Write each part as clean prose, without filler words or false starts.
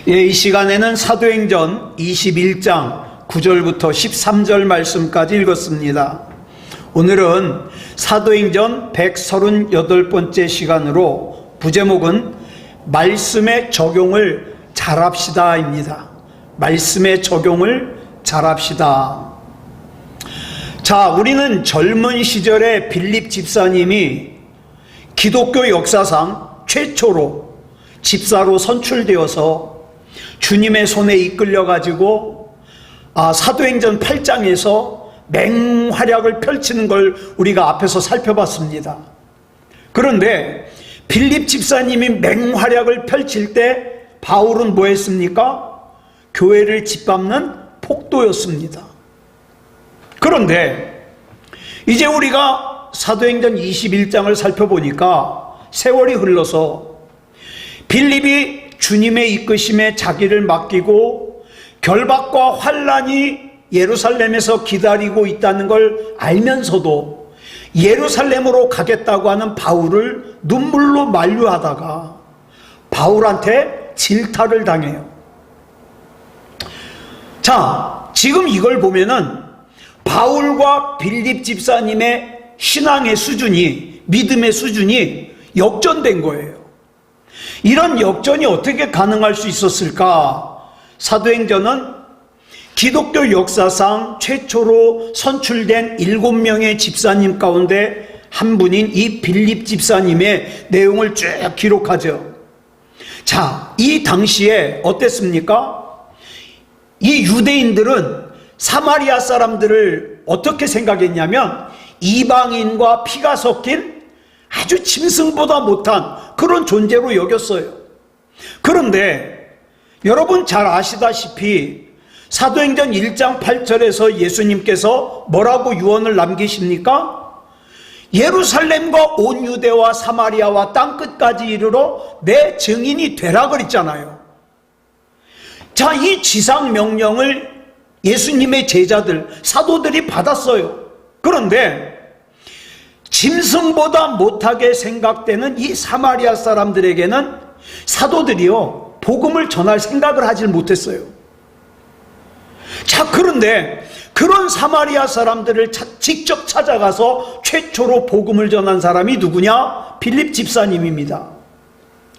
이 시간에는 사도행전 21장 9절부터 13절 말씀까지 읽었습니다. 오늘은 사도행전 138번째 시간으로 부제목은 말씀의 적용을 잘합시다입니다. 말씀의 적용을 잘합시다. 자, 우리는 젊은 시절에 빌립 집사님이 기독교 역사상 최초로 집사로 선출되어서 주님의 손에 이끌려가지고 사도행전 8장에서 맹활약을 펼치는 걸 우리가 앞에서 살펴봤습니다. 그런데 빌립 집사님이 맹활약을 펼칠 때 바울은 뭐 했습니까? 교회를 짓밟는 폭도였습니다. 그런데 이제 우리가 사도행전 21장을 살펴보니까 세월이 흘러서 빌립이 주님의 이끄심에 자기를 맡기고 결박과 환난이 예루살렘에서 기다리고 있다는 걸 알면서도 예루살렘으로 가겠다고 하는 바울을 눈물로 만류하다가 바울한테 질타를 당해요. 자, 지금 이걸 보면은 바울과 빌립 집사님의 신앙의 수준이, 믿음의 수준이 역전된 거예요. 이런 역전이 어떻게 가능할 수 있었을까? 사도행전은 기독교 역사상 최초로 선출된 7명의 집사님 가운데 한 분인 이 빌립 집사님의 내용을 쭉 기록하죠. 자, 이 당시에 어땠습니까? 이 유대인들은 사마리아 사람들을 어떻게 생각했냐면 이방인과 피가 섞인 아주 짐승보다 못한 그런 존재로 여겼어요. 그런데 여러분 잘 아시다시피 사도행전 1장 8절에서 예수님께서 뭐라고 유언을 남기십니까? 예루살렘과 온 유대와 사마리아와 땅끝까지 이르러 내 증인이 되라 그랬잖아요. 자, 이 지상 명령을 예수님의 제자들, 사도들이 받았어요. 그런데 짐승보다 못하게 생각되는 이 사마리아 사람들에게는 사도들이요, 복음을 전할 생각을 하질 못했어요. 자, 그런데 그런 사마리아 사람들을 직접 찾아가서 최초로 복음을 전한 사람이 누구냐? 빌립 집사님입니다.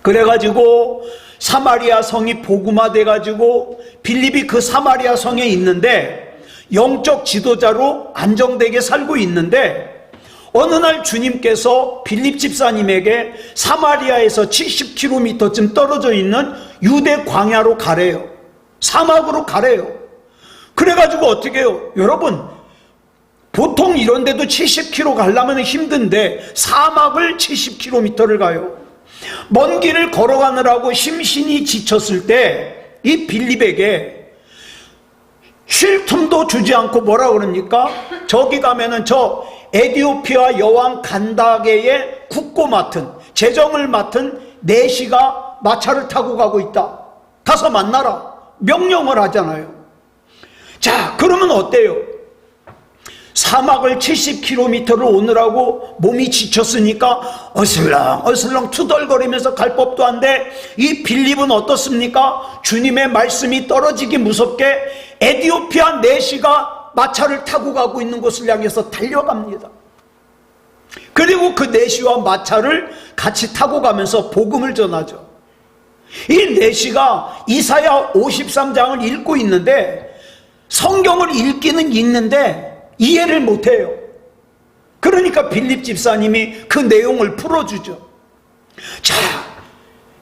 그래가지고 사마리아 성이 복음화돼가지고 빌립이 그 사마리아 성에 있는데 영적 지도자로 안정되게 살고 있는데 어느 날 주님께서 빌립 집사님에게 사마리아에서 70km쯤 떨어져 있는 유대 광야로 가래요. 사막으로 가래요. 그래가지고 어떻게 해요? 여러분, 보통 이런 데도 70km 가려면 힘든데 사막을 70km를 가요. 먼 길을 걸어가느라고 심신이 지쳤을 때 이 빌립에게 쉴 틈도 주지 않고 뭐라 그럽니까? 저기 가면은 저 에디오피아 여왕 간다게의 국고 맡은, 재정을 맡은 내시가 마차를 타고 가고 있다. 가서 만나라. 명령을 하잖아요. 자, 그러면 어때요? 사막을 70km를 오느라고 몸이 지쳤으니까 어슬렁 투덜거리면서 갈 법도 한데 이 빌립은 어떻습니까? 주님의 말씀이 떨어지기 무섭게 에디오피아 내시가 마차를 타고 가고 있는 곳을 향해서 달려갑니다. 그리고 그 내시와 마차를 같이 타고 가면서 복음을 전하죠. 이 내시가 이사야 53장을 읽고 있는데 성경을 읽기는 읽는데 이해를 못해요. 그러니까 빌립 집사님이 그 내용을 풀어주죠. 자,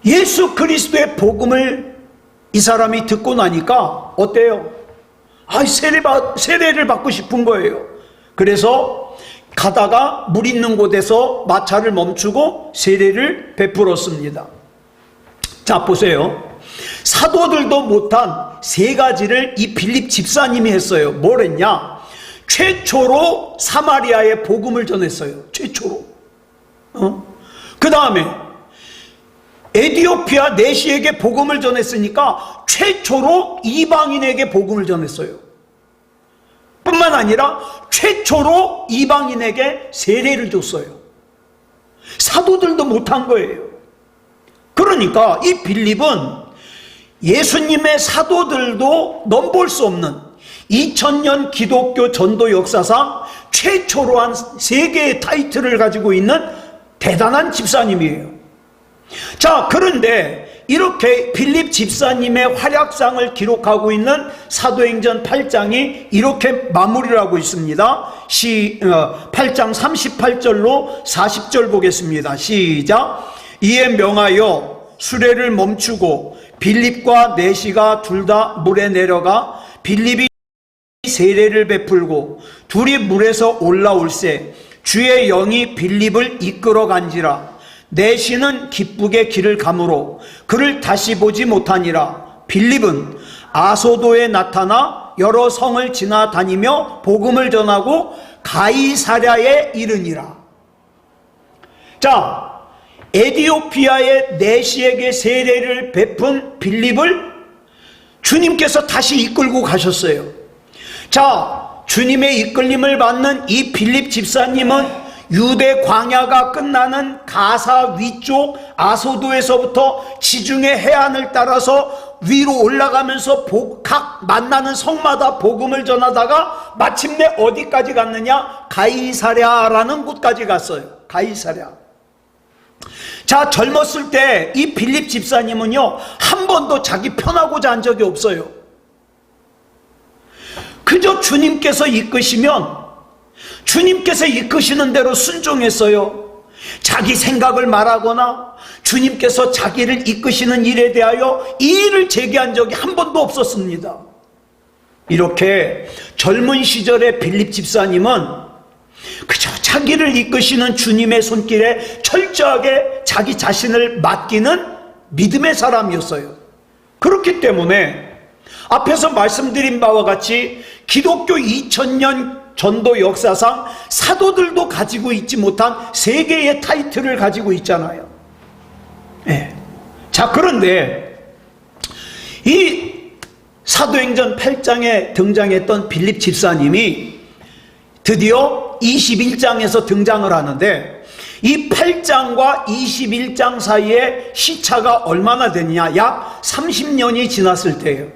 예수 그리스도의 복음을 이 사람이 듣고 나니까 어때요? 세례를 받고 싶은 거예요. 그래서 가다가 물 있는 곳에서 마차를 멈추고 세례를 베풀었습니다. 자, 보세요. 사도들도 못한 세 가지를 이 빌립 집사님이 했어요. 뭘 했냐? 최초로 사마리아에 복음을 전했어요. 최초로. 그 다음에 에디오피아 내시에게 복음을 전했으니까 최초로 이방인에게 복음을 전했어요. 뿐만 아니라 최초로 이방인에게 세례를 줬어요. 사도들도 못한 거예요. 그러니까 이 빌립은 예수님의 사도들도 넘볼 수 없는 2000년 기독교 전도 역사상 최초로 한 3개의 타이틀을 가지고 있는 대단한 집사님이에요. 자, 그런데 이렇게 빌립 집사님의 활약상을 기록하고 있는 사도행전 8장이 이렇게 마무리를 하고 있습니다. 8장 38절로 40절 보겠습니다. 시작. 이에 명하여 수레를 멈추고 빌립과 내시가 둘 다 물에 내려가 빌립이 세례를 베풀고 둘이 물에서 올라올세 주의 영이 빌립을 이끌어 간지라. 내시는 기쁘게 길을 가므로 그를 다시 보지 못하니라. 빌립은 아소도에 나타나 여러 성을 지나다니며 복음을 전하고 가이사랴에 이르니라. 자, 에디오피아의 내시에게 세례를 베푼 빌립을 주님께서 다시 이끌고 가셨어요. 자, 주님의 이끌림을 받는 이 빌립 집사님은 유대 광야가 끝나는 가사 위쪽 아소도에서부터 지중해 해안을 따라서 위로 올라가면서 각 만나는 성마다 복음을 전하다가 마침내 어디까지 갔느냐? 가이사랴라는 곳까지 갔어요. 가이사랴. 자, 젊었을 때 이 빌립 집사님은요, 한 번도 자기 편하고자 한 적이 없어요. 그저 주님께서 이끄시면 주님께서 이끄시는 대로 순종했어요. 자기 생각을 말하거나 주님께서 자기를 이끄시는 일에 대하여 이의를 제기한 적이 한 번도 없었습니다. 이렇게 젊은 시절의 빌립 집사님은 그저 자기를 이끄시는 주님의 손길에 철저하게 자기 자신을 맡기는 믿음의 사람이었어요. 그렇기 때문에 앞에서 말씀드린 바와 같이 기독교 2000년 전도 역사상 사도들도 가지고 있지 못한 3개의 타이틀을 가지고 있잖아요. 네. 자, 그런데 이 사도행전 8장에 등장했던 빌립 집사님이 드디어 21장에서 등장을 하는데 이 8장과 21장 사이에 시차가 얼마나 되느냐? 약 30년이 지났을 때예요.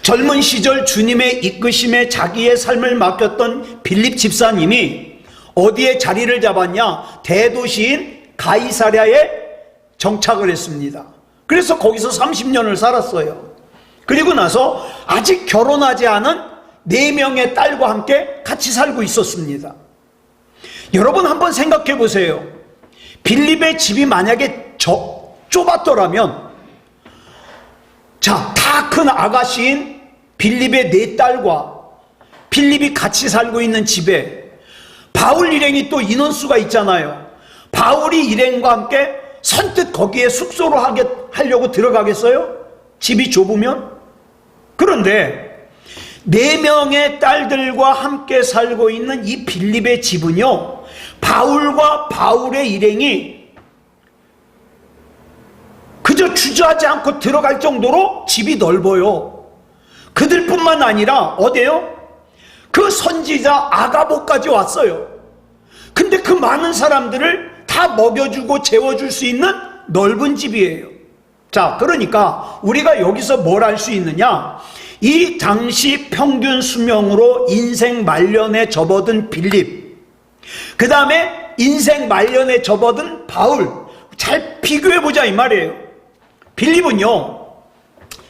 젊은 시절 주님의 이끄심에 자기의 삶을 맡겼던 빌립 집사님이 어디에 자리를 잡았냐? 대도시인 가이사랴에 정착을 했습니다. 그래서 거기서 30년을 살았어요. 그리고 나서 아직 결혼하지 않은 4명의 딸과 함께 같이 살고 있었습니다. 여러분 한번 생각해 보세요. 빌립의 집이 만약에 좁았더라면, 자, 다 큰 아가씨인 빌립의 4딸과 빌립이 같이 살고 있는 집에 바울 일행이 또 인원수가 있잖아요. 바울이 일행과 함께 선뜻 거기에 숙소로 하려고 들어가겠어요? 집이 좁으면? 그런데 4명의 딸들과 함께 살고 있는 이 빌립의 집은요, 바울과 바울의 일행이 그저 주저하지 않고 들어갈 정도로 집이 넓어요. 그들뿐만 아니라 어디에요? 그 선지자 아가보까지 왔어요. 근데 그 많은 사람들을 다 먹여주고 재워줄 수 있는 넓은 집이에요. 자, 그러니까 우리가 여기서 뭘 알 수 있느냐? 이 당시 평균 수명으로 인생 말년에 접어든 빌립, 그 다음에 인생 말년에 접어든 바울, 잘 비교해보자 이 말이에요. 빌립은요,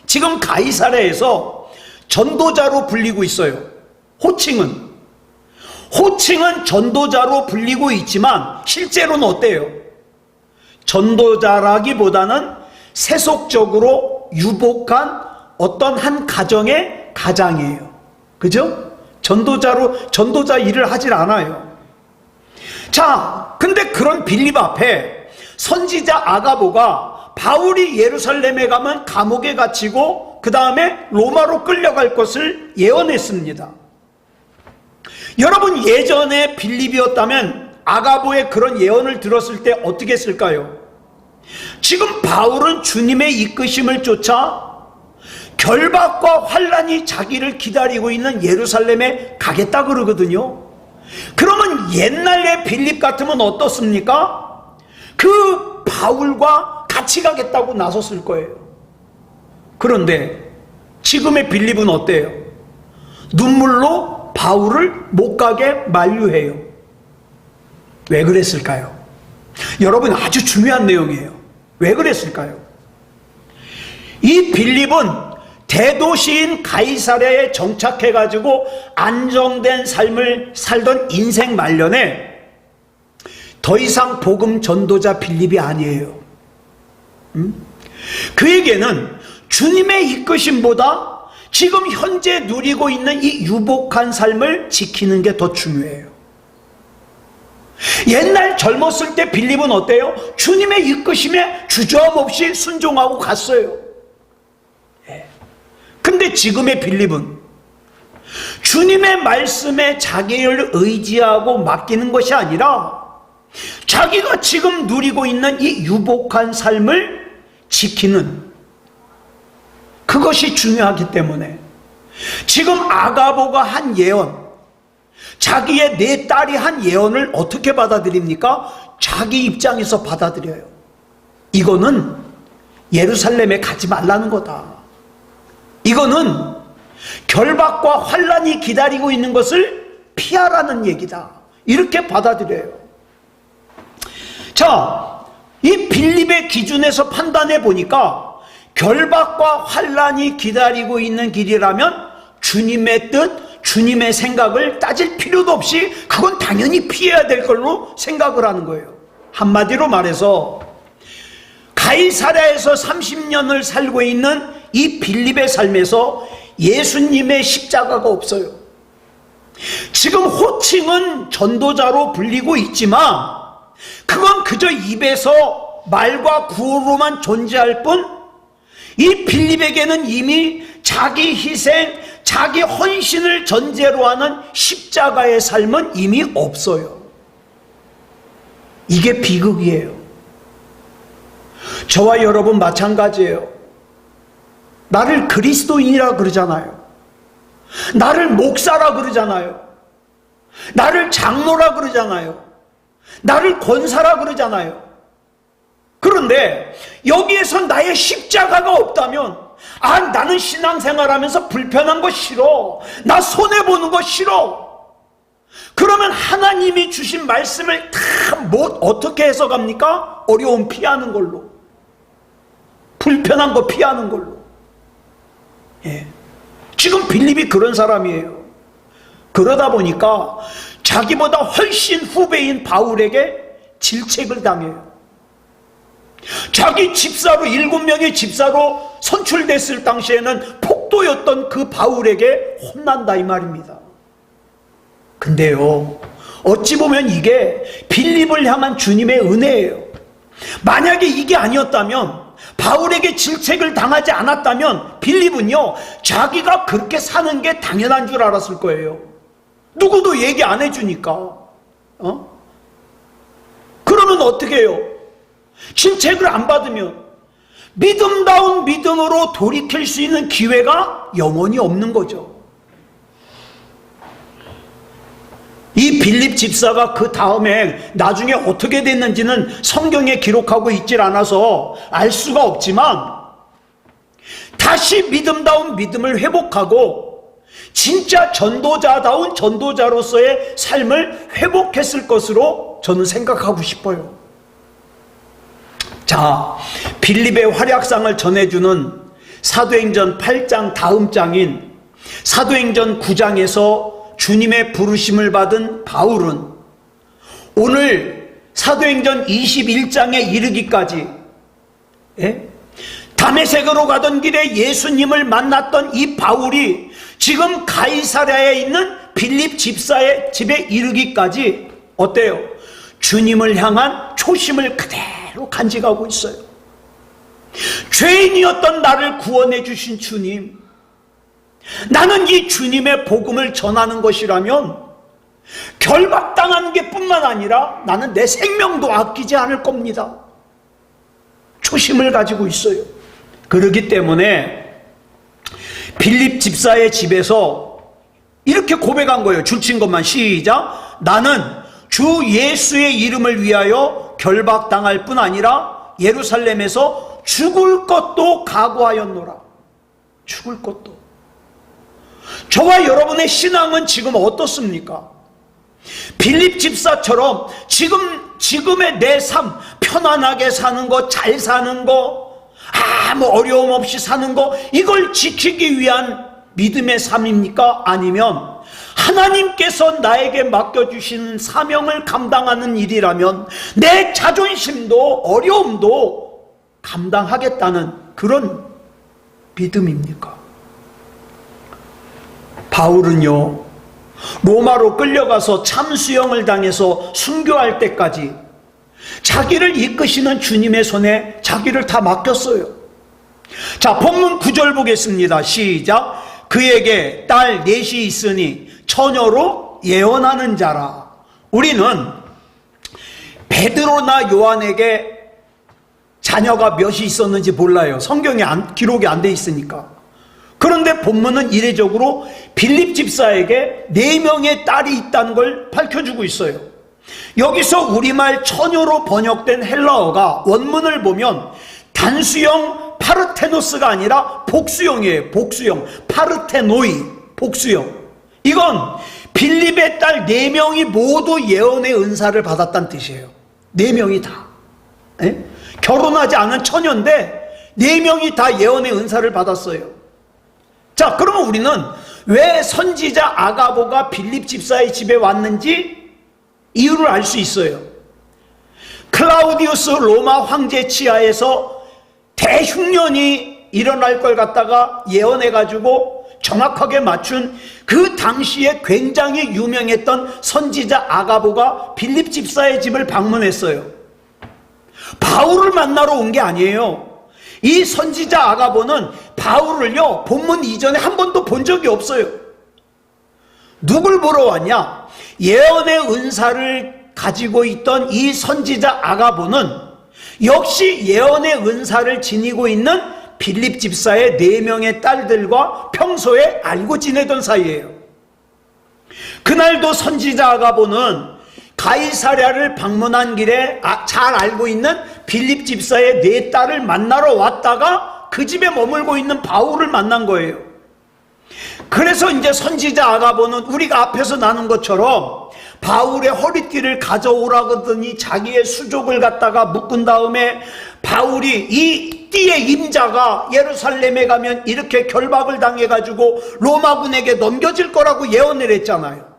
지금 가이사랴에서 전도자로 불리고 있어요. 호칭은 전도자로 불리고 있지만 실제로는 어때요? 전도자라기보다는 세속적으로 유복한 어떤 한 가정의 가장이에요. 그죠? 전도자 일을 하질 않아요. 자, 근데 그런 빌립 앞에 선지자 아가보가 바울이 예루살렘에 가면 감옥에 갇히고 그 다음에 로마로 끌려갈 것을 예언했습니다. 여러분, 예전에 빌립이었다면 아가보의 그런 예언을 들었을 때 어떻게 했을까요? 지금 바울은 주님의 이끄심을 쫓아 결박과 환란이 자기를 기다리고 있는 예루살렘에 가겠다 그러거든요. 그러면 옛날의 빌립 같으면 어떻습니까? 그 바울과 같이 가겠다고 나섰을 거예요. 그런데 지금의 빌립은 어때요? 눈물로 바울을 못 가게 만류해요. 왜 그랬을까요? 여러분, 아주 중요한 내용이에요. 왜 그랬을까요? 이 빌립은 대도시인 가이사랴에 정착해가지고 안정된 삶을 살던 인생 말년에 더 이상 복음 전도자 빌립이 아니에요. 그에게는 주님의 이끄심보다 지금 현재 누리고 있는 이 유복한 삶을 지키는 게 더 중요해요. 옛날 젊었을 때 빌립은 어때요? 주님의 이끄심에 주저함없이 순종하고 갔어요. 근데 지금의 빌립은 주님의 말씀에 자기를 의지하고 맡기는 것이 아니라 자기가 지금 누리고 있는 이 유복한 삶을 지키는, 그것이 중요하기 때문에 지금 아가보가 한 예언, 자기의 네 딸이 한 예언을 어떻게 받아들입니까? 자기 입장에서 받아들여요. 이거는 예루살렘에 가지 말라는 거다. 이거는 결박과 환란이 기다리고 있는 것을 피하라는 얘기다. 이렇게 받아들여요. 자, 이 빌립의 기준에서 판단해 보니까 결박과 환란이 기다리고 있는 길이라면 주님의 뜻, 주님의 생각을 따질 필요도 없이 그건 당연히 피해야 될 걸로 생각을 하는 거예요. 한마디로 말해서 가이사랴에서 30년을 살고 있는 이 빌립의 삶에서 예수님의 십자가가 없어요. 지금 호칭은 전도자로 불리고 있지만 그건 그저 입에서 말과 구호로만 존재할 뿐, 이 빌립에게는 이미 자기 희생, 자기 헌신을 전제로 하는 십자가의 삶은 이미 없어요. 이게 비극이에요. 저와 여러분 마찬가지예요. 나를 그리스도인이라 그러잖아요. 나를 목사라 그러잖아요. 나를 장로라 그러잖아요. 나를 권사라 그러잖아요. 그런데 여기에서 나의 십자가가 없다면, 아, 나는 신앙생활하면서 불편한 거 싫어, 나 손해보는 거 싫어, 그러면 하나님이 주신 말씀을 다 어떻게 해석합니까? 어려움 피하는 걸로, 불편한 거 피하는 걸로. 예. 지금 빌립이 그런 사람이에요. 그러다 보니까 자기보다 훨씬 후배인 바울에게 질책을 당해요. 자기 집사로, 7명의 집사로 선출됐을 당시에는 폭도였던 그 바울에게 혼난다 이 말입니다. 근데요, 어찌 보면 이게 빌립을 향한 주님의 은혜예요. 만약에 이게 아니었다면, 바울에게 질책을 당하지 않았다면 빌립은요, 자기가 그렇게 사는 게 당연한 줄 알았을 거예요. 누구도 얘기 안 해주니까. 그러면 어떻게 해요? 질책을 안 받으면 믿음다운 믿음으로 돌이킬 수 있는 기회가 영원히 없는 거죠. 이 빌립 집사가 그 다음에 나중에 어떻게 됐는지는 성경에 기록하고 있질 않아서 알 수가 없지만, 다시 믿음다운 믿음을 회복하고 진짜 전도자다운 전도자로서의 삶을 회복했을 것으로 저는 생각하고 싶어요. 자, 빌립의 활약상을 전해주는 사도행전 8장 다음 장인 사도행전 9장에서 주님의 부르심을 받은 바울은 오늘 사도행전 21장에 이르기까지 다메섹으로 가던 길에 예수님을 만났던 이 바울이 지금 가이사랴에 있는 빌립 집사의 집에 이르기까지 어때요? 주님을 향한 초심을 그대로 간직하고 있어요. 죄인이었던 나를 구원해 주신 주님, 나는 이 주님의 복음을 전하는 것이라면 결박당한 게 뿐만 아니라 나는 내 생명도 아끼지 않을 겁니다. 초심을 가지고 있어요. 그렇기 때문에 빌립 집사의 집에서 이렇게 고백한 거예요. 줄친 것만 시작. 나는 주 예수의 이름을 위하여 결박당할 뿐 아니라 예루살렘에서 죽을 것도 각오하였노라. 죽을 것도. 저와 여러분의 신앙은 지금 어떻습니까? 빌립 집사처럼 지금의 내 삶, 편안하게 사는 거, 잘 사는 거, 아무 어려움 없이 사는 거, 이걸 지키기 위한 믿음의 삶입니까? 아니면 하나님께서 나에게 맡겨주신 사명을 감당하는 일이라면 내 자존심도 어려움도 감당하겠다는 그런 믿음입니까? 바울은요, 로마로 끌려가서 참수형을 당해서 순교할 때까지 자기를 이끄시는 주님의 손에 자기를 다 맡겼어요. 자, 본문 9절 보겠습니다. 시작. 그에게 딸 넷이 있으니 처녀로 예언하는 자라. 우리는 베드로나 요한에게 자녀가 몇이 있었는지 몰라요. 성경에 기록이 안 돼 있으니까. 그런데 본문은 이례적으로 빌립 집사에게 4명의 딸이 있다는 걸 밝혀주고 있어요. 여기서 우리말 처녀로 번역된 헬라어가 원문을 보면 단수형 파르테노스가 아니라 복수형이에요. 복수형. 파르테노이. 복수형. 이건 빌립의 딸 4명이 모두 예언의 은사를 받았다는 뜻이에요. 4명이 다. 에? 결혼하지 않은 처녀인데 4명이 다 예언의 은사를 받았어요. 자, 그러면 우리는 왜 선지자 아가보가 빌립 집사의 집에 왔는지 이유를 알 수 있어요. 클라우디우스 로마 황제 치하에서 대흉년이 일어날 걸 갖다가 예언해가지고 정확하게 맞춘 그 당시에 굉장히 유명했던 선지자 아가보가 빌립 집사의 집을 방문했어요. 바울을 만나러 온 게 아니에요. 이 선지자 아가보는 바울을요, 본문 이전에 한 번도 본 적이 없어요. 누굴 보러 왔냐? 예언의 은사를 가지고 있던 이 선지자 아가보는 역시 예언의 은사를 지니고 있는 빌립 집사의 4명의 딸들과 평소에 알고 지내던 사이예요. 그날도 선지자 아가보는 가이사랴를 방문한 길에 잘 알고 있는 빌립 집사의 4딸을 만나러 왔다가 그 집에 머물고 있는 바울을 만난 거예요. 그래서 이제 선지자 아가보는 우리가 앞에서 나눈 것처럼 바울의 허리띠를 가져오라고 하더니 자기의 수족을 갖다가 묶은 다음에 바울이 이 띠의 임자가 예루살렘에 가면 이렇게 결박을 당해가지고 로마군에게 넘겨질 거라고 예언을 했잖아요.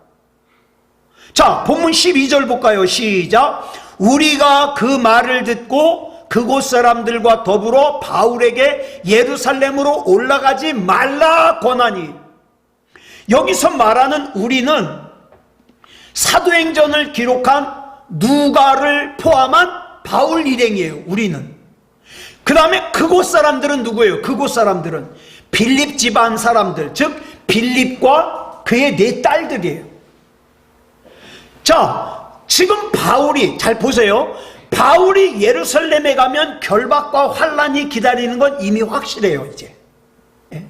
자, 본문 12절 볼까요? 시작. 우리가 그 말을 듣고 그곳 사람들과 더불어 바울에게 예루살렘으로 올라가지 말라 권하니. 여기서 말하는 우리는 사도행전을 기록한 누가를 포함한 바울 일행이에요. 우리는. 그 다음에 그곳 사람들은 누구예요? 그곳 사람들은 빌립 집안 사람들, 즉 빌립과 그의 4 딸들이에요. 자, 지금 바울이, 잘 보세요. 바울이 예루살렘에 가면 결박과 환란이 기다리는 건 이미 확실해요, 이제. 예?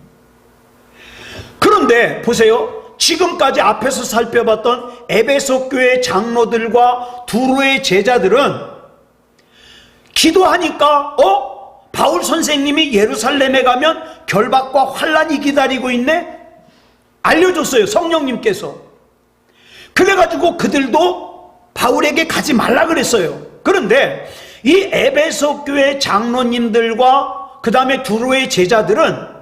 그런데 보세요. 지금까지 앞에서 살펴봤던 에베소 교회 장로들과 두로의 제자들은 기도하니까 바울 선생님이 예루살렘에 가면 결박과 환란이 기다리고 있네? 알려줬어요, 성령님께서. 그래가지고 그들도 바울에게 가지 말라 그랬어요. 그런데 이 에베소 교회 장로님들과 그 다음에 두로의 제자들은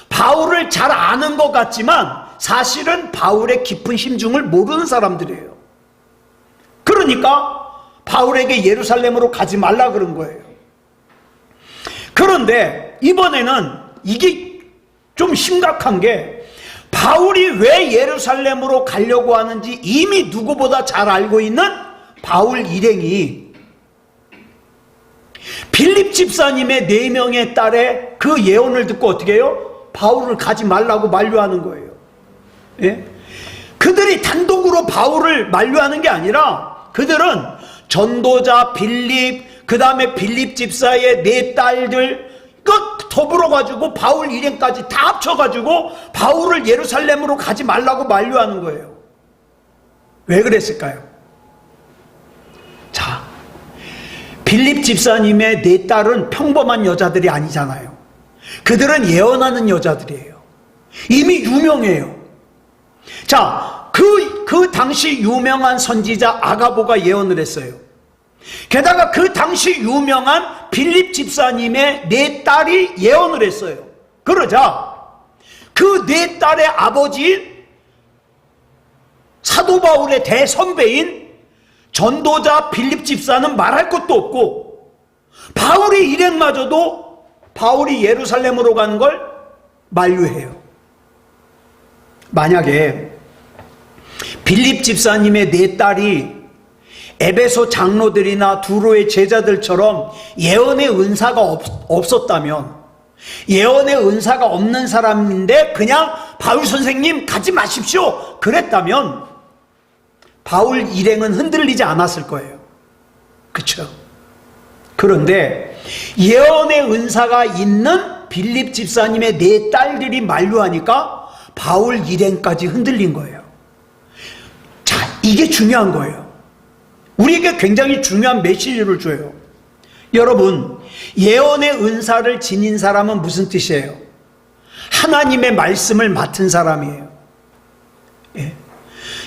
바울을 잘 아는 것 같지만 사실은 바울의 깊은 심중을 모르는 사람들이에요. 그러니까 바울에게 예루살렘으로 가지 말라 그런 거예요. 그런데 이번에는 이게 좀 심각한 게 바울이 왜 예루살렘으로 가려고 하는지 이미 누구보다 잘 알고 있는 바울 일행이 빌립 집사님의 4명의 딸의 그 예언을 듣고 어떻게 해요? 바울을 가지 말라고 만류하는 거예요. 예? 그들이 단독으로 바울을 만류하는 게 아니라 그들은 전도자 빌립, 그 다음에 빌립 집사의 4 딸들 끝 더불어 가지고 바울 일행까지 다 합쳐 가지고 바울을 예루살렘으로 가지 말라고 만류하는 거예요. 왜 그랬을까요? 자, 빌립 집사님의 4 딸은 평범한 여자들이 아니잖아요. 그들은 예언하는 여자들이에요. 이미 유명해요. 자, 그 당시 유명한 선지자 아가보가 예언을 했어요. 게다가 그 당시 유명한 빌립 집사님의 네 딸이 예언을 했어요. 그러자 그 네 딸의 아버지인 사도 바울의 대선배인 전도자 빌립 집사는 말할 것도 없고, 바울의 일행마저도 바울이 예루살렘으로 가는 걸 만류해요. 만약에 빌립 집사님의 네 딸이 에베소 장로들이나 두로의 제자들처럼 예언의 은사가 없었다면, 예언의 은사가 없는 사람인데 그냥 바울 선생님 가지 마십시오 그랬다면 바울 일행은 흔들리지 않았을 거예요. 그렇죠? 그런데 예언의 은사가 있는 빌립 집사님의 네 딸들이 만류하니까 바울 일행까지 흔들린 거예요. 자, 이게 중요한 거예요. 우리에게 굉장히 중요한 메시지를 줘요. 여러분, 예언의 은사를 지닌 사람은 무슨 뜻이에요? 하나님의 말씀을 맡은 사람이에요. 예.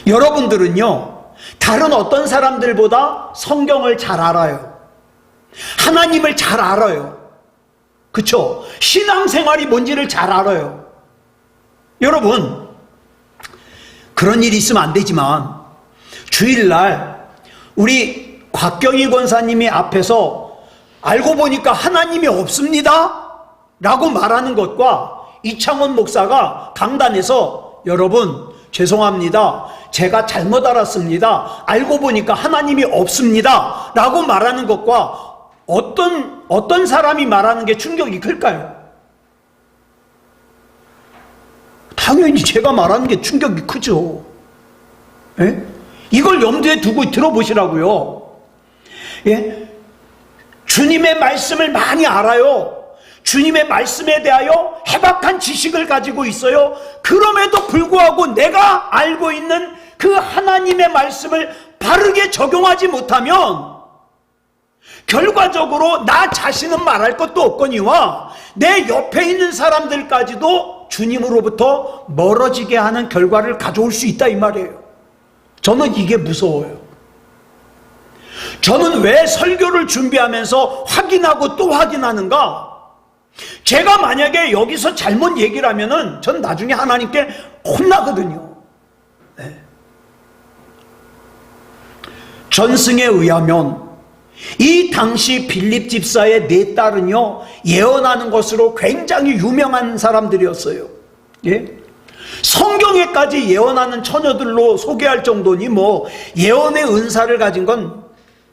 여러분들은요, 다른 어떤 사람들보다 성경을 잘 알아요. 하나님을 잘 알아요. 그쵸? 신앙생활이 뭔지를 잘 알아요. 여러분, 그런 일이 있으면 안 되지만 주일날 우리 곽경희 권사님이 앞에서 알고 보니까 하나님이 없습니다 라고 말하는 것과 이창원 목사가 강단에서 여러분 죄송합니다, 제가 잘못 알았습니다, 알고 보니까 하나님이 없습니다 라고 말하는 것과 어떤 사람이 말하는 게 충격이 클까요? 당연히 제가 말하는 게 충격이 크죠. 예? 이걸 염두에 두고 들어보시라고요. 예? 주님의 말씀을 많이 알아요. 주님의 말씀에 대하여 해박한 지식을 가지고 있어요. 그럼에도 불구하고 내가 알고 있는 그 하나님의 말씀을 바르게 적용하지 못하면 결과적으로 나 자신은 말할 것도 없거니와 내 옆에 있는 사람들까지도 주님으로부터 멀어지게 하는 결과를 가져올 수 있다 이 말이에요. 저는 이게 무서워요. 저는 왜 설교를 준비하면서 확인하고 또 확인하는가? 제가 만약에 여기서 잘못 얘기를 하면은 전 나중에 하나님께 혼나거든요. 네. 전승에 의하면 이 당시 빌립 집사의 네 딸은요, 예언하는 것으로 굉장히 유명한 사람들이었어요. 예? 성경에까지 예언하는 처녀들로 소개할 정도니 뭐 예언의 은사를 가진 건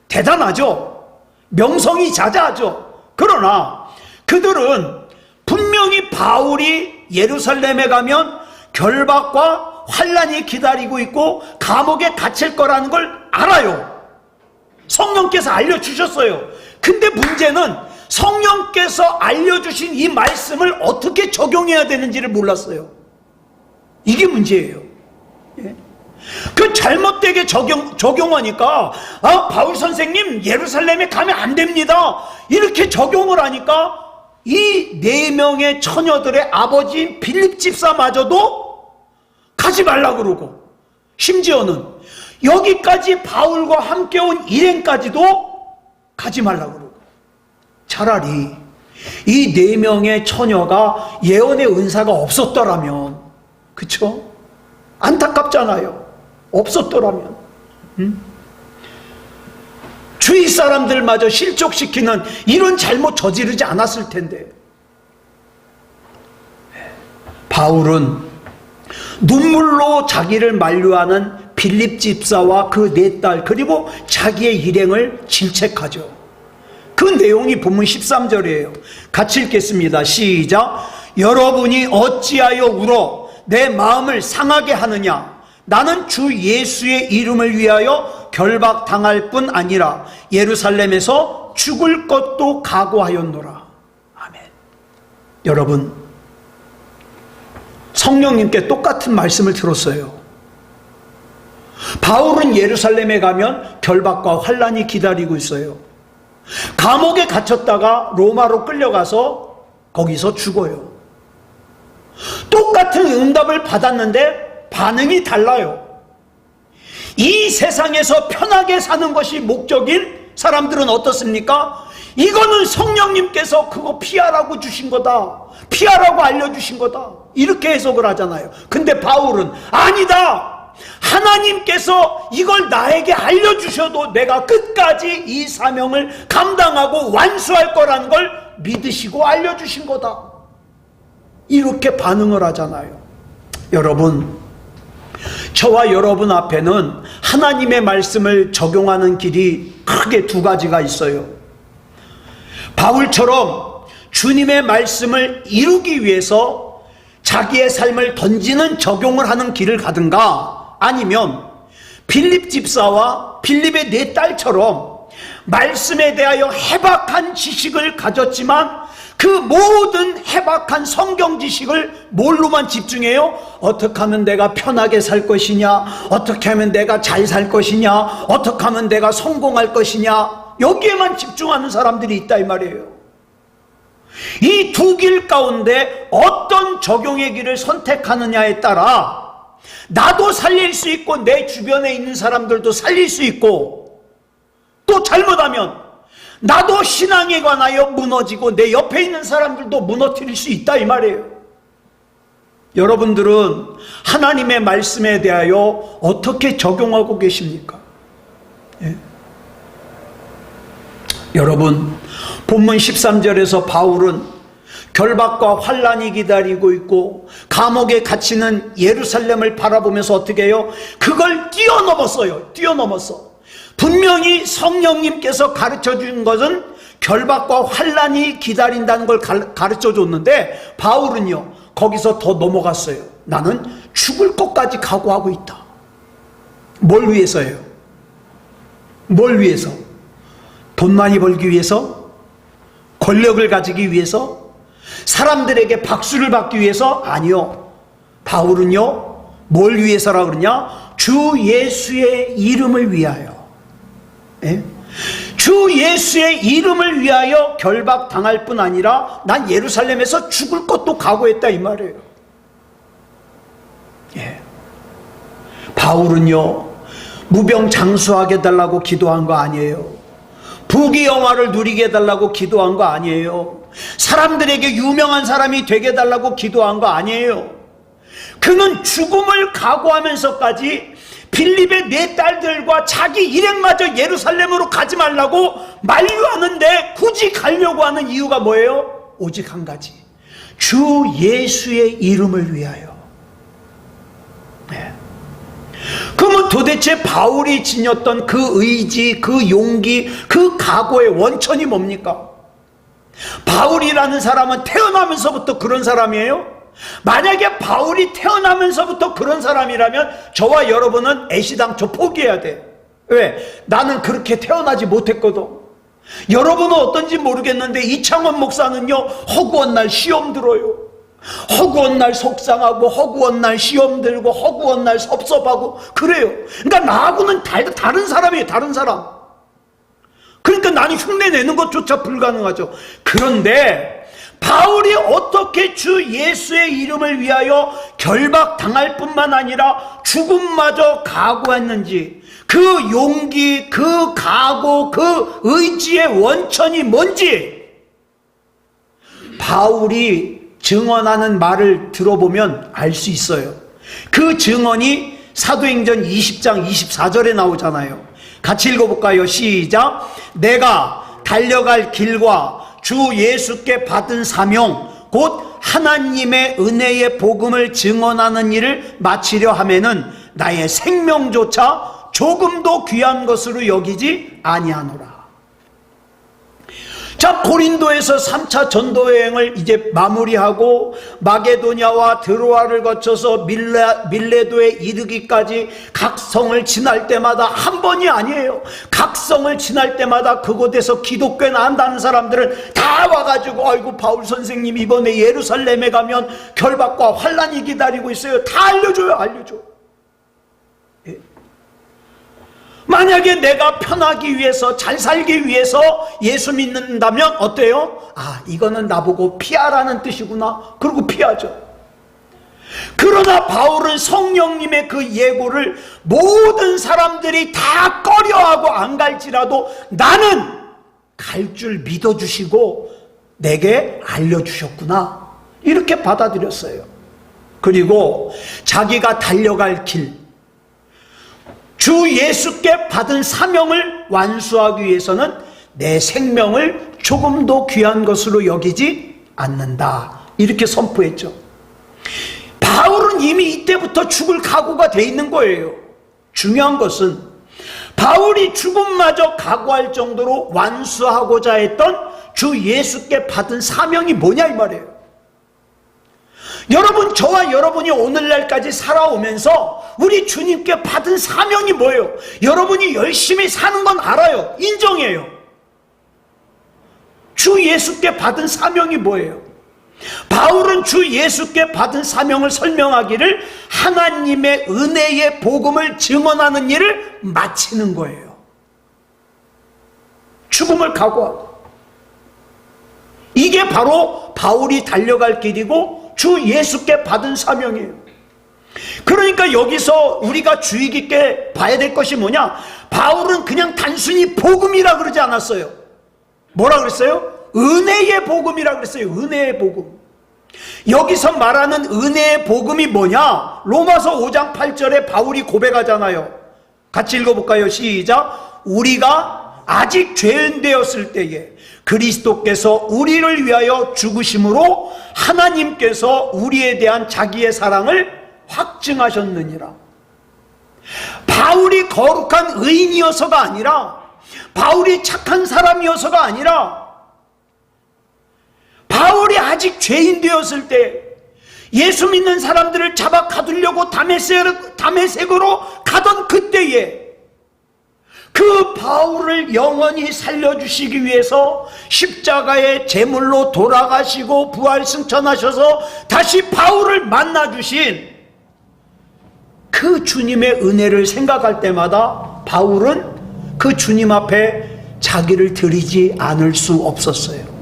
대단하죠. 명성이 자자하죠. 그러나 그들은 분명히 바울이 예루살렘에 가면 결박과 환란이 기다리고 있고 감옥에 갇힐 거라는 걸 알아요. 성령께서 알려주셨어요. 근데 문제는 성령께서 알려주신 이 말씀을 어떻게 적용해야 되는지를 몰랐어요. 이게 문제예요. 예? 그 잘못되게 적용하니까 바울 선생님 예루살렘에 가면 안 됩니다 이렇게 적용을 하니까 이 네 명의 처녀들의 아버지인 빌립 집사마저도 가지 말라 그러고, 심지어는 여기까지 바울과 함께 온 일행까지도 가지 말라 그러고, 차라리 이 네 명의 처녀가 예언의 은사가 없었더라면, 그쵸? 안타깝잖아요. 없었더라면. 주위 사람들마저 실족시키는 이런 잘못 저지르지 않았을 텐데. 바울은 눈물로 자기를 만류하는 빌립 집사와 그 네 딸 그리고 자기의 일행을 질책하죠. 그 내용이 본문 13절이에요. 같이 읽겠습니다. 시작. 여러분이 어찌하여 울어 내 마음을 상하게 하느냐? 나는 주 예수의 이름을 위하여 결박당할 뿐 아니라 예루살렘에서 죽을 것도 각오하였노라. 아멘. 여러분, 성령님께 똑같은 말씀을 들었어요. 바울은 예루살렘에 가면 결박과 환란이 기다리고 있어요. 감옥에 갇혔다가 로마로 끌려가서 거기서 죽어요. 똑같은 응답을 받았는데 반응이 달라요. 이 세상에서 편하게 사는 것이 목적인 사람들은 어떻습니까? 이거는 성령님께서 그거 피하라고 주신 거다, 피하라고 알려주신 거다, 이렇게 해석을 하잖아요. 근데 바울은 아니다, 하나님께서 이걸 나에게 알려주셔도 내가 끝까지 이 사명을 감당하고 완수할 거라는 걸 믿으시고 알려주신 거다, 이렇게 반응을 하잖아요. 여러분, 저와 여러분 앞에는 하나님의 말씀을 적용하는 길이 크게 두 가지가 있어요. 바울처럼 주님의 말씀을 이루기 위해서 자기의 삶을 던지는 적용을 하는 길을 가든가, 아니면 빌립 집사와 빌립의 네 딸처럼 말씀에 대하여 해박한 지식을 가졌지만 그 모든 해박한 성경 지식을 뭘로만 집중해요? 어떻게 하면 내가 편하게 살 것이냐, 어떻게 하면 내가 잘 살 것이냐, 어떻게 하면 내가 성공할 것이냐, 여기에만 집중하는 사람들이 있다 이 말이에요. 이 두 길 가운데 어떤 적용의 길을 선택하느냐에 따라 나도 살릴 수 있고 내 주변에 있는 사람들도 살릴 수 있고, 또 잘못하면 나도 신앙에 관하여 무너지고 내 옆에 있는 사람들도 무너뜨릴 수 있다 이 말이에요. 여러분들은 하나님의 말씀에 대하여 어떻게 적용하고 계십니까? 예? 여러분, 본문 13절에서 바울은 결박과 환란이 기다리고 있고 감옥에 갇히는 예루살렘을 바라보면서 어떻게 해요? 그걸 뛰어넘었어요. 뛰어넘었어. 분명히 성령님께서 가르쳐 준 것은 결박과 환란이 기다린다는 걸 가르쳐 줬는데, 바울은요 거기서 더 넘어갔어요. 나는 죽을 것까지 각오하고 있다. 뭘 위해서예요? 뭘 위해서? 돈 많이 벌기 위해서? 권력을 가지기 위해서? 사람들에게 박수를 받기 위해서? 아니요. 바울은요 뭘 위해서라 그러냐? 주 예수의 이름을 위하여. 예? 주 예수의 이름을 위하여 결박당할 뿐 아니라 난 예루살렘에서 죽을 것도 각오했다 이 말이에요. 예. 바울은요 무병장수하게 해달라고 기도한 거 아니에요. 부귀영화를 누리게 해달라고 기도한 거 아니에요. 사람들에게 유명한 사람이 되게 해달라고 기도한 거 아니에요. 그는 죽음을 각오하면서까지 빌립의 네 딸들과 자기 일행마저 예루살렘으로 가지 말라고 만류하는데 굳이 가려고 하는 이유가 뭐예요? 오직 한 가지, 주 예수의 이름을 위하여. 네. 그러면 도대체 바울이 지녔던 그 의지, 그 용기, 그 각오의 원천이 뭡니까? 바울이라는 사람은 태어나면서부터 그런 사람이에요? 만약에 바울이 태어나면서부터 그런 사람이라면 저와 여러분은 애시당초 포기해야 돼. 왜? 나는 그렇게 태어나지 못했거든. 여러분은 어떤지 모르겠는데 이창원 목사는요 허구한 날 시험 들어요. 허구한 날 속상하고 허구한 날 시험 들고 허구한 날 섭섭하고 그래요. 그러니까 나하고는 다른 사람이에요. 다른 사람. 그러니까 나는 흉내 내는 것조차 불가능하죠. 그런데 바울이 어떻게 주 예수의 이름을 위하여 결박당할 뿐만 아니라 죽음마저 각오했는지, 그 용기, 그 각오, 그 의지의 원천이 뭔지 바울이 증언하는 말을 들어보면 알 수 있어요. 그 증언이 사도행전 20장 24절에 나오잖아요. 같이 읽어볼까요? 시작. 내가 달려갈 길과 주 예수께 받은 사명 곧 하나님의 은혜의 복음을 증언하는 일을 마치려 하면은 나의 생명조차 조금도 귀한 것으로 여기지 아니하노라. 자, 고린도에서 3차 전도여행을 이제 마무리하고 마게도냐와 드로아를 거쳐서 밀레도에 이르기까지 각 성을 지날 때마다, 한 번이 아니에요, 각 성을 지날 때마다 그곳에서 기독교나 한다는 사람들은 다 와가지고 아이고 바울 선생님 이번에 예루살렘에 가면 결박과 환란이 기다리고 있어요. 다 알려줘요. 알려줘. 예. 만약에 내가 편하기 위해서, 잘 살기 위해서 예수 믿는다면 어때요? 아, 이거는 나보고 피하라는 뜻이구나. 그리고 피하죠. 그러나 바울은 성령님의 그 예고를 모든 사람들이 다 꺼려하고 안 갈지라도 나는 갈 줄 믿어주시고 내게 알려주셨구나, 이렇게 받아들였어요. 그리고 자기가 달려갈 길, 주 예수께 받은 사명을 완수하기 위해서는 내 생명을 조금도 귀한 것으로 여기지 않는다, 이렇게 선포했죠. 바울은 이미 이때부터 죽을 각오가 돼 있는 거예요. 중요한 것은 바울이 죽음마저 각오할 정도로 완수하고자 했던 주 예수께 받은 사명이 뭐냐, 이 말이에요. 여러분, 저와 여러분이 오늘날까지 살아오면서 우리 주님께 받은 사명이 뭐예요? 여러분이 열심히 사는 건 알아요. 인정해요. 주 예수께 받은 사명이 뭐예요? 바울은 주 예수께 받은 사명을 설명하기를 하나님의 은혜의 복음을 증언하는 일을 마치는 거예요. 죽음을 각오하고. 이게 바로 바울이 달려갈 길이고 주 예수께 받은 사명이에요. 그러니까 여기서 우리가 주의 깊게 봐야 될 것이 뭐냐? 바울은 그냥 단순히 복음이라 그러지 않았어요. 뭐라 그랬어요? 은혜의 복음이라 그랬어요. 은혜의 복음. 여기서 말하는 은혜의 복음이 뭐냐? 로마서 5장 8절에 바울이 고백하잖아요. 같이 읽어볼까요? 시작. 우리가 아직 죄인 되었을 때에 그리스도께서 우리를 위하여 죽으심으로 하나님께서 우리에 대한 자기의 사랑을 확증하셨느니라. 바울이 거룩한 의인이어서가 아니라, 바울이 착한 사람이어서가 아니라, 바울이 아직 죄인 되었을 때 예수 믿는 사람들을 잡아 가두려고 다메섹으로 가던 그때에 그 바울을 영원히 살려주시기 위해서 십자가의 제물로 돌아가시고 부활 승천하셔서 다시 바울을 만나주신 그 주님의 은혜를 생각할 때마다 바울은 그 주님 앞에 자기를 드리지 않을 수 없었어요.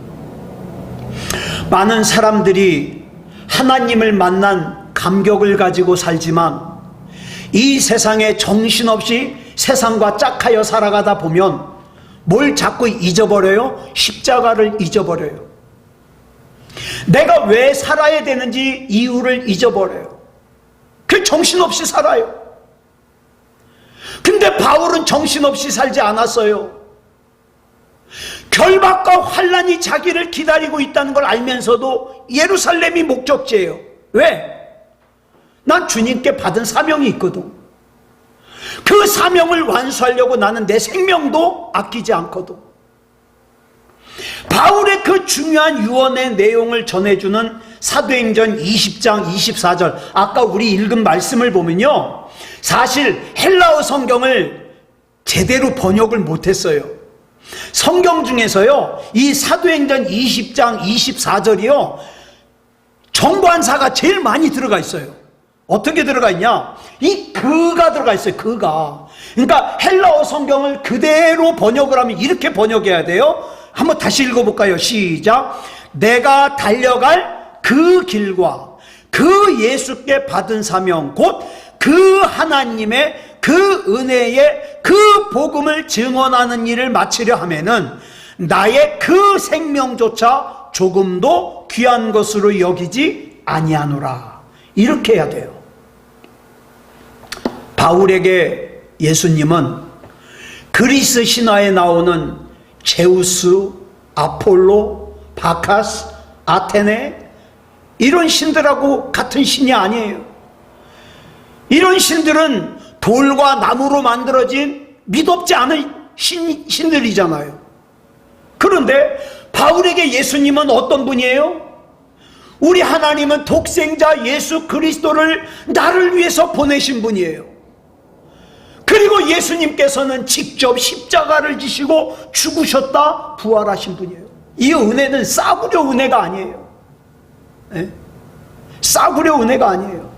많은 사람들이 하나님을 만난 감격을 가지고 살지만 이 세상에 정신없이 세상과 짝하여 살아가다 보면 뭘 자꾸 잊어버려요? 십자가를 잊어버려요. 내가 왜 살아야 되는지 이유를 잊어버려요. 그 정신없이 살아요. 근데 바울은 정신없이 살지 않았어요. 결박과 환란이 자기를 기다리고 있다는 걸 알면서도 예루살렘이 목적지예요. 왜? 난 주님께 받은 사명이 있거든. 그 사명을 완수하려고 나는 내 생명도 아끼지 않거든. 바울의 그 중요한 유언의 내용을 전해주는 사도행전 20장 24절, 아까 우리 읽은 말씀을 보면요, 사실 헬라어 성경을 제대로 번역을 못했어요. 성경 중에서요, 이 사도행전 20장 24절이요, 정관사가 제일 많이 들어가 있어요. 어떻게 들어가 있냐? 이 그가 들어가 있어요. 그가. 그러니까 헬라어 성경을 그대로 번역을 하면 이렇게 번역해야 돼요. 한번 다시 읽어볼까요? 시작. 내가 달려갈 그 길과 그 예수께 받은 사명, 곧 그 하나님의 그 은혜의 그 복음을 증언하는 일을 마치려 하면은 나의 그 생명조차 조금도 귀한 것으로 여기지 아니하노라. 이렇게 해야 돼요. 바울에게 예수님은 그리스 신화에 나오는 제우스, 아폴로, 바카스, 아테네, 이런 신들하고 같은 신이 아니에요. 이런 신들은 돌과 나무로 만들어진 믿업지 않은 신들이잖아요. 그런데 바울에게 예수님은 어떤 분이에요? 우리 하나님은 독생자 예수 그리스도를 나를 위해서 보내신 분이에요. 그리고 예수님께서는 직접 십자가를 지시고 죽으셨다 부활하신 분이에요. 이 은혜는 싸구려 은혜가 아니에요. 네? 싸구려 은혜가 아니에요.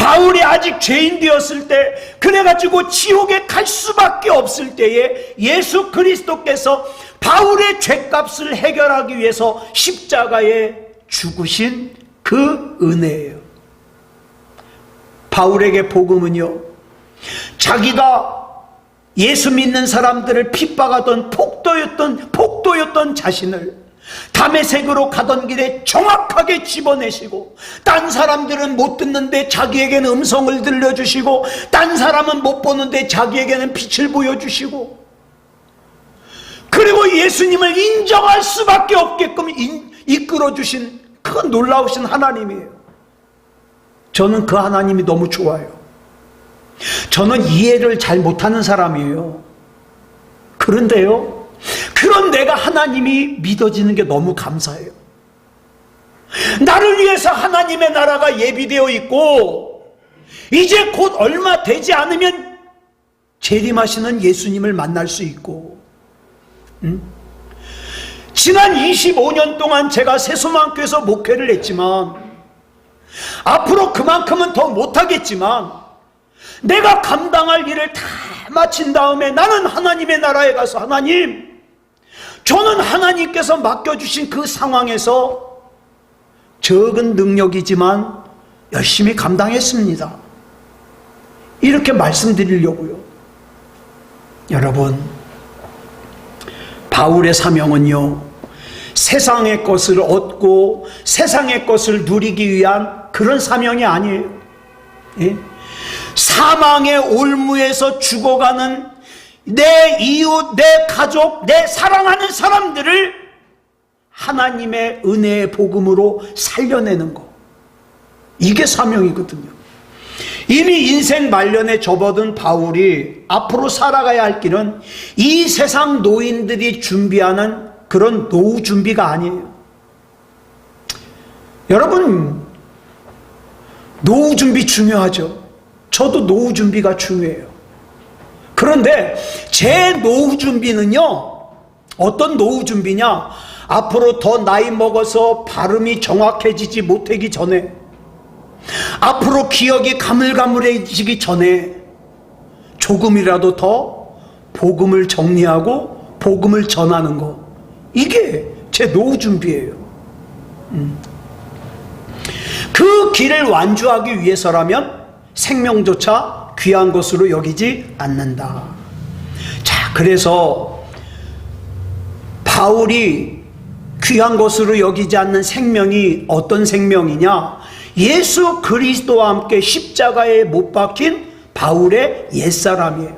바울이 아직 죄인 되었을 때, 그래가지고 지옥에 갈 수밖에 없을 때에 예수 그리스도께서 바울의 죄값을 해결하기 위해서 십자가에 죽으신 그 은혜예요. 바울에게 복음은요, 자기가 예수 믿는 사람들을 핍박하던 폭도였던 자신을 다메섹으로 가던 길에 정확하게 집어내시고, 딴 사람들은 못 듣는데 자기에게는 음성을 들려주시고, 딴 사람은 못 보는데 자기에게는 빛을 보여주시고, 그리고 예수님을 인정할 수밖에 없게끔 이끌어주신 그 놀라우신 하나님이에요. 저는 그 하나님이 너무 좋아요. 저는 이해를 잘 못하는 사람이에요. 그런데요, 그런 내가 하나님이 믿어지는 게 너무 감사해요. 나를 위해서 하나님의 나라가 예비되어 있고, 이제 곧 얼마 되지 않으면 재림하시는 예수님을 만날 수 있고, 지난 25년 동안 제가 새소망교에서 목회를 했지만, 앞으로 그만큼은 더 못하겠지만, 내가 감당할 일을 다 마친 다음에 나는 하나님의 나라에 가서, 하나님, 저는 하나님께서 맡겨주신 그 상황에서 적은 능력이지만 열심히 감당했습니다, 이렇게 말씀드리려고요. 여러분, 바울의 사명은요, 세상의 것을 얻고 세상의 것을 누리기 위한 그런 사명이 아니에요. 예? 사망의 올무에서 죽어가는 내 이웃, 내 가족, 내 사랑하는 사람들을 하나님의 은혜의 복음으로 살려내는 것, 이게 사명이거든요. 이미 인생 말년에 접어든 바울이 앞으로 살아가야 할 길은 이 세상 노인들이 준비하는 그런 노후 준비가 아니에요. 여러분, 노후 준비 중요하죠. 저도 노후 준비가 중요해요. 그런데 제 노후 준비는요, 어떤 노후 준비냐, 앞으로 더 나이 먹어서 발음이 정확해지지 못하기 전에, 앞으로 기억이 가물가물해지기 전에 조금이라도 더 복음을 정리하고 복음을 전하는 것, 이게 제 노후 준비예요. 그 길을 완주하기 위해서라면 생명조차 귀한 것으로 여기지 않는다. 자, 그래서 바울이 귀한 것으로 여기지 않는 생명이 어떤 생명이냐, 예수 그리스도와 함께 십자가에 못 박힌 바울의 옛사람이에요.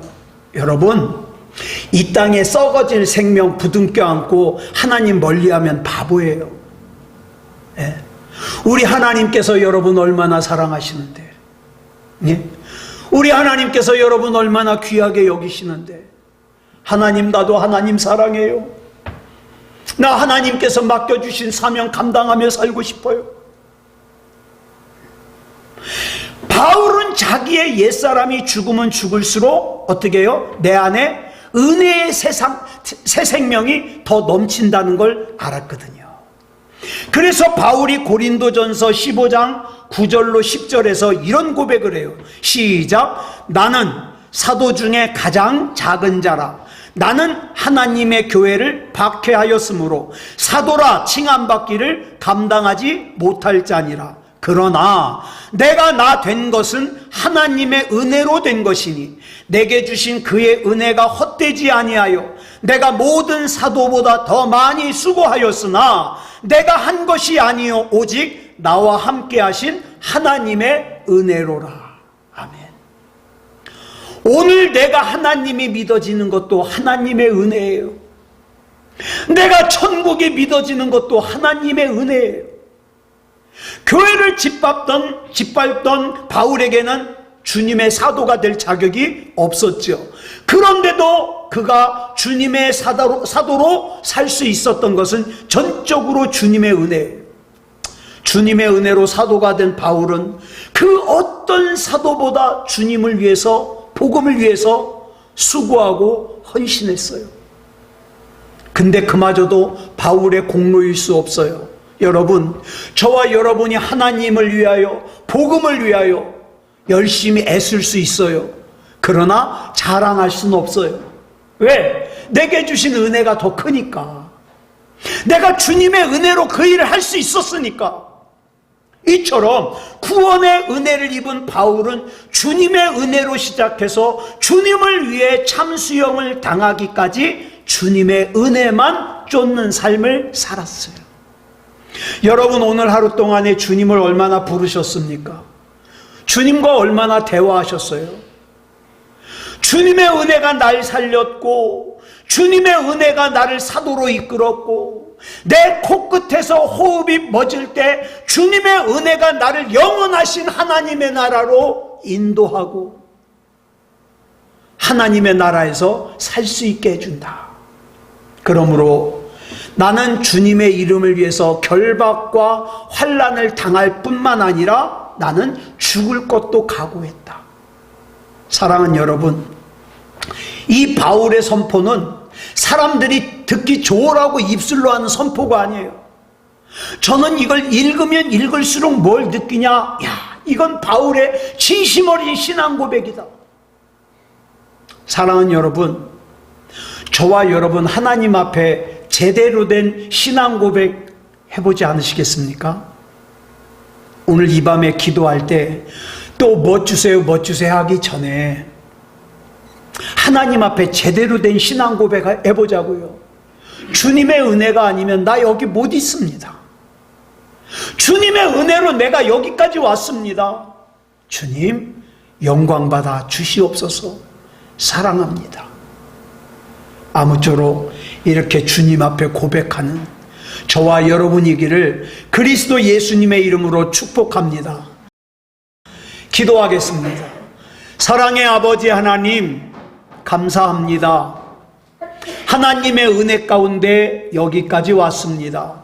여러분, 이 땅에 썩어질 생명 부둥켜 안고 하나님 멀리하면 바보예요. 예? 우리 하나님께서 여러분 얼마나 사랑하시는데, 예? 우리 하나님께서 여러분 얼마나 귀하게 여기시는데, 하나님, 나도 하나님 사랑해요. 나 하나님께서 맡겨주신 사명 감당하며 살고 싶어요. 바울은 자기의 옛사람이 죽으면 죽을수록 어떻게 해요? 내 안에 은혜의 새 생명이 더 넘친다는 걸 알았거든요. 그래서 바울이 고린도전서 15장 9절로 10절에서 이런 고백을 해요. 시작. 나는 사도 중에 가장 작은 자라. 나는 하나님의 교회를 박해하였으므로 사도라 칭함받기를 감당하지 못할 자니라. 그러나 내가 나 된 것은 하나님의 은혜로 된 것이니 내게 주신 그의 은혜가 헛되지 아니하여 내가 모든 사도보다 더 많이 수고하였으나 내가 한 것이 아니요 오직 나와 함께 하신 하나님의 은혜로라. 아멘. 오늘 내가 하나님이 믿어지는 것도 하나님의 은혜예요. 내가 천국이 믿어지는 것도 하나님의 은혜예요. 교회를 짓밟던 바울에게는 주님의 사도가 될 자격이 없었죠. 그런데도 그가 주님의 사도로 살 수 있었던 것은 전적으로 주님의 은혜예요. 주님의 은혜로 사도가 된 바울은 그 어떤 사도보다 주님을 위해서, 복음을 위해서 수고하고 헌신했어요. 근데 그마저도 바울의 공로일 수 없어요. 여러분, 저와 여러분이 하나님을 위하여, 복음을 위하여 열심히 애쓸 수 있어요. 그러나 자랑할 수는 없어요. 왜? 내게 주신 은혜가 더 크니까. 내가 주님의 은혜로 그 일을 할 수 있었으니까. 이처럼 구원의 은혜를 입은 바울은 주님의 은혜로 시작해서 주님을 위해 참수형을 당하기까지 주님의 은혜만 쫓는 삶을 살았어요. 여러분, 오늘 하루 동안에 주님을 얼마나 부르셨습니까? 주님과 얼마나 대화하셨어요? 주님의 은혜가 날 살렸고, 주님의 은혜가 나를 사도로 이끌었고, 내 코끝에서 호흡이 멎을 때 주님의 은혜가 나를 영원하신 하나님의 나라로 인도하고 하나님의 나라에서 살 수 있게 해준다. 그러므로 나는 주님의 이름을 위해서 결박과 환난을 당할 뿐만 아니라 나는 죽을 것도 각오했다. 사랑하는 여러분, 이 바울의 선포는 사람들이 듣기 좋으라고 입술로 하는 선포가 아니에요. 저는 이걸 읽으면 읽을수록 뭘 느끼냐? 야, 이건 바울의 진심 어린 신앙 고백이다. 사랑하는 여러분, 저와 여러분 하나님 앞에 제대로 된 신앙 고백 해보지 않으시겠습니까? 오늘 이 밤에 기도할 때 또 뭐 주세요, 뭐 주세요 하기 전에 하나님 앞에 제대로 된 신앙 고백 해보자고요. 주님의 은혜가 아니면 나 여기 못 있습니다. 주님의 은혜로 내가 여기까지 왔습니다. 주님, 영광받아 주시옵소서. 사랑합니다. 아무쪼록 이렇게 주님 앞에 고백하는 저와 여러분이기를 그리스도 예수님의 이름으로 축복합니다. 기도하겠습니다. 사랑의 아버지 하나님, 감사합니다. 하나님의 은혜 가운데 여기까지 왔습니다.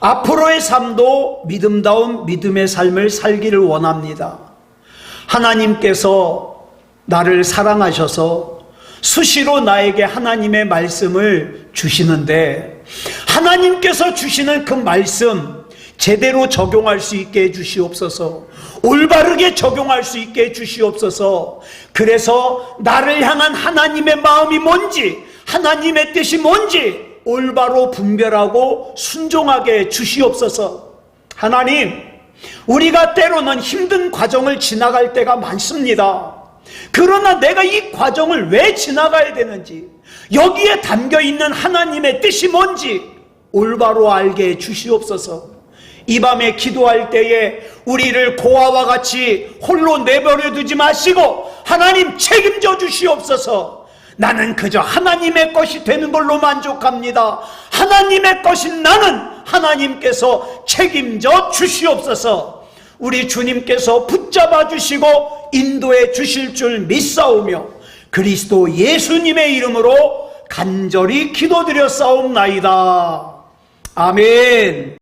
앞으로의 삶도 믿음다운 믿음의 삶을 살기를 원합니다. 하나님께서 나를 사랑하셔서 수시로 나에게 하나님의 말씀을 주시는데, 하나님께서 주시는 그 말씀 제대로 적용할 수 있게 해주시옵소서. 올바르게 적용할 수 있게 해주시옵소서. 그래서 나를 향한 하나님의 마음이 뭔지, 하나님의 뜻이 뭔지 올바로 분별하고 순종하게 해주시옵소서. 하나님, 우리가 때로는 힘든 과정을 지나갈 때가 많습니다. 그러나 내가 이 과정을 왜 지나가야 되는지, 여기에 담겨있는 하나님의 뜻이 뭔지 올바로 알게 해주시옵소서. 이 밤에 기도할 때에 우리를 고아와 같이 홀로 내버려 두지 마시고 하나님 책임져 주시옵소서. 나는 그저 하나님의 것이 되는 걸로 만족합니다. 하나님의 것인 나는 하나님께서 책임져 주시옵소서. 우리 주님께서 붙잡아 주시고 인도해 주실 줄 믿사오며 그리스도 예수님의 이름으로 간절히 기도드렸사옵나이다. 아멘.